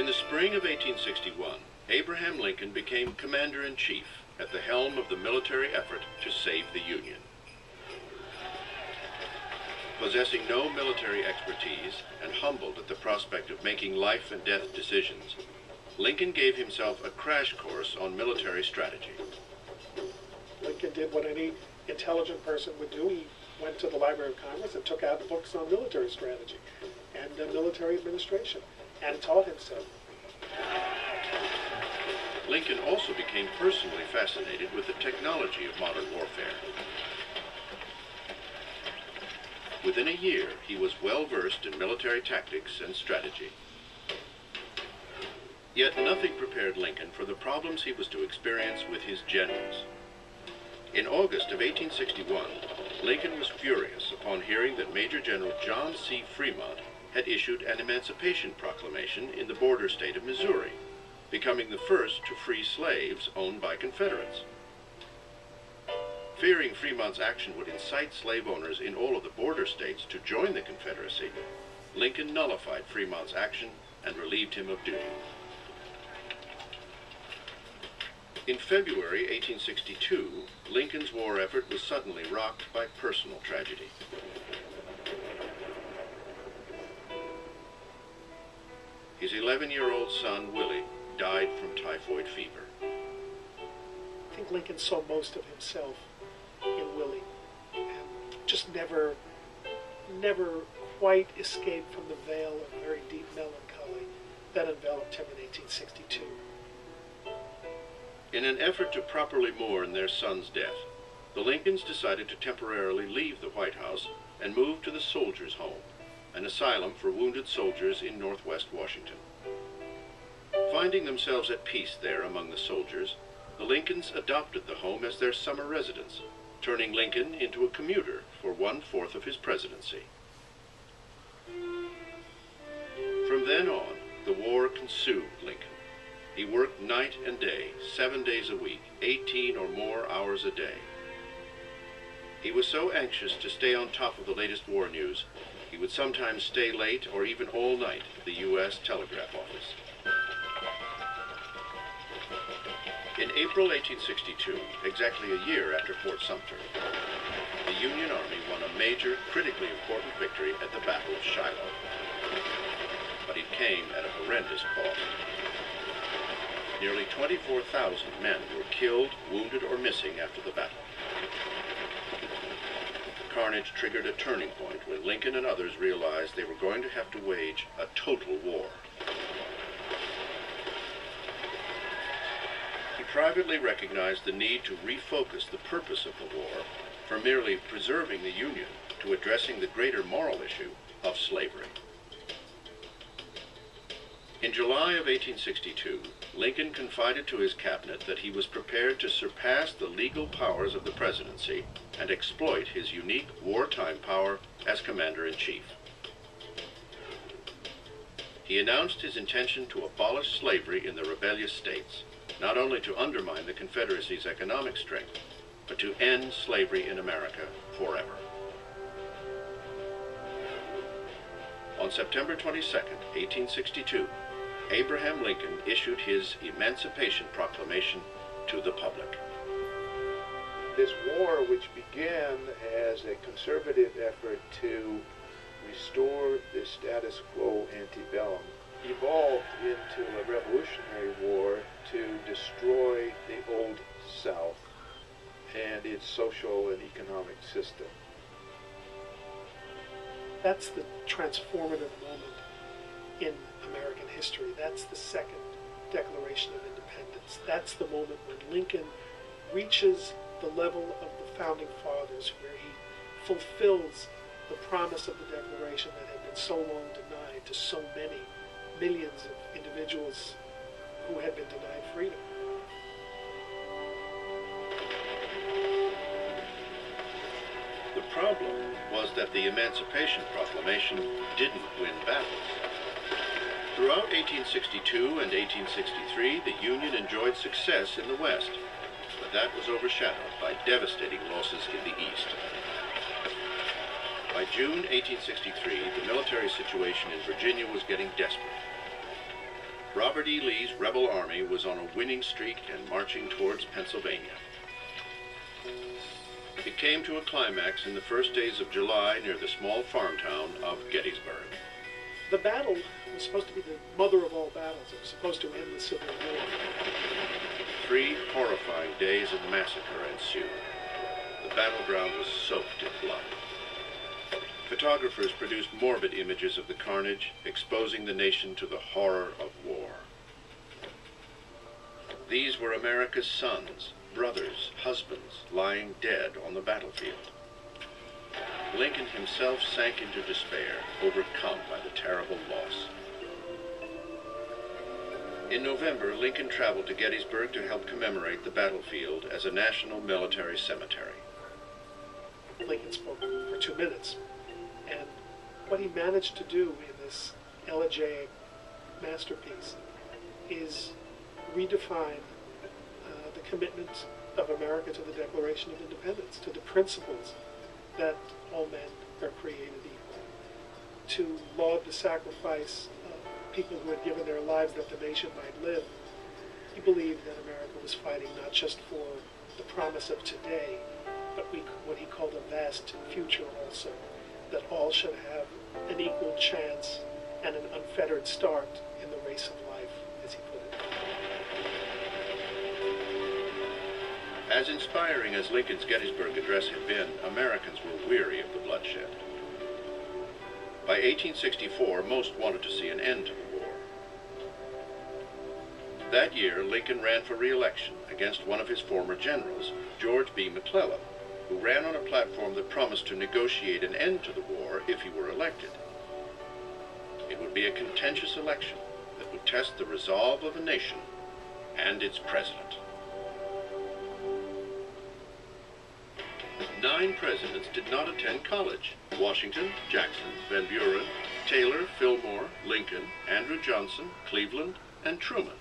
the spring of 1861, Abraham Lincoln became commander-in-chief at the helm of the military effort to save the Union. Possessing no military expertise and humbled at the prospect of making life and death decisions, Lincoln gave himself a crash course on military strategy. Lincoln did what any intelligent person would do. He went to the Library of Congress and took out books on military strategy and military administration and taught himself. Lincoln also became personally fascinated with the technology of modern warfare. Within a year, he was well versed in military tactics and strategy. Yet nothing prepared Lincoln for the problems he was to experience with his generals. In August of 1861, Lincoln was furious upon hearing that Major General John C. Fremont had issued an emancipation proclamation in the border state of Missouri, becoming the first to free slaves owned by Confederates. Fearing Fremont's action would incite slave owners in all of the border states to join the Confederacy, Lincoln nullified Fremont's action and relieved him of duty. In February 1862, Lincoln's war effort was suddenly rocked by personal tragedy. His 11-year-old son, Willie, died from typhoid fever. I think Lincoln saw most of himself in Willie and just never quite escaped from the veil of very deep melancholy that enveloped him in 1862. In an effort to properly mourn their son's death, the Lincolns decided to temporarily leave the White House and move to the Soldiers' Home, an asylum for wounded soldiers in Northwest Washington. Finding themselves at peace there among the soldiers, the Lincolns adopted the home as their summer residence, turning Lincoln into a commuter for 1/4 of his presidency. From then on, the war consumed Lincoln. He worked night and day, 7 days a week, 18 or more hours a day. He was so anxious to stay on top of the latest war news, he would sometimes stay late or even all night at the U.S. Telegraph Office. In April 1862, exactly a year after Fort Sumter, the Union Army won a major, critically important victory at the Battle of Shiloh. But it came at a horrendous cost. Nearly 24,000 men were killed, wounded, or missing after the battle. The carnage triggered a turning point when Lincoln and others realized they were going to have to wage a total war. He privately recognized the need to refocus the purpose of the war from merely preserving the Union to addressing the greater moral issue of slavery. In July of 1862, Lincoln confided to his cabinet that he was prepared to surpass the legal powers of the presidency and exploit his unique wartime power as commander-in-chief. He announced his intention to abolish slavery in the rebellious states, not only to undermine the Confederacy's economic strength, but to end slavery in America forever. On September 22, 1862, Abraham Lincoln issued his Emancipation Proclamation to the public. This war, which began as a conservative effort to restore the status quo antebellum, evolved into a revolutionary war to destroy the old South and its social and economic system. That's the transformative moment in American history. That's the second Declaration of Independence. That's the moment when Lincoln reaches the level of the Founding Fathers, where he fulfills the promise of the Declaration that had been so long denied to so many millions of individuals who had been denied freedom. The problem was that the Emancipation Proclamation didn't win battles. Throughout 1862 and 1863, the Union enjoyed success in the West, but that was overshadowed by devastating losses in the East. By June 1863, the military situation in Virginia was getting desperate. Robert E. Lee's rebel army was on a winning streak and marching towards Pennsylvania. It came to a climax in the first days of July near the small farm town of Gettysburg. The battle was supposed to be the mother of all battles. It was supposed to end the Civil War. 3 horrifying days of massacre ensued. The battleground was soaked in blood. Photographers produced morbid images of the carnage, exposing the nation to the horror of war. These were America's sons, brothers, husbands, lying dead on the battlefield. Lincoln himself sank into despair, overcome by the terrible loss. In November, Lincoln traveled to Gettysburg to help commemorate the battlefield as a national military cemetery. Lincoln spoke for 2 minutes, and what he managed to do in this elegiac masterpiece is redefine the commitment of America to the Declaration of Independence, to the principles that all men are created equal, to laud the sacrifice of people who had given their lives that the nation might live. He believed that America was fighting not just for the promise of today, but what he called a vast future also, that all should have an equal chance and an unfettered start in the race of life, as he put it. As inspiring as Lincoln's Gettysburg Address had been, Americans were weary of the bloodshed. By 1864, most wanted to see an end to the war. That year, Lincoln ran for re-election against one of his former generals, George B. McClellan, who ran on a platform that promised to negotiate an end to the war if he were elected. It would be a contentious election that would test the resolve of a nation and its president. 9 presidents did not attend college: Washington, Jackson, Van Buren, Taylor, Fillmore, Lincoln, Andrew Johnson, Cleveland, and Truman.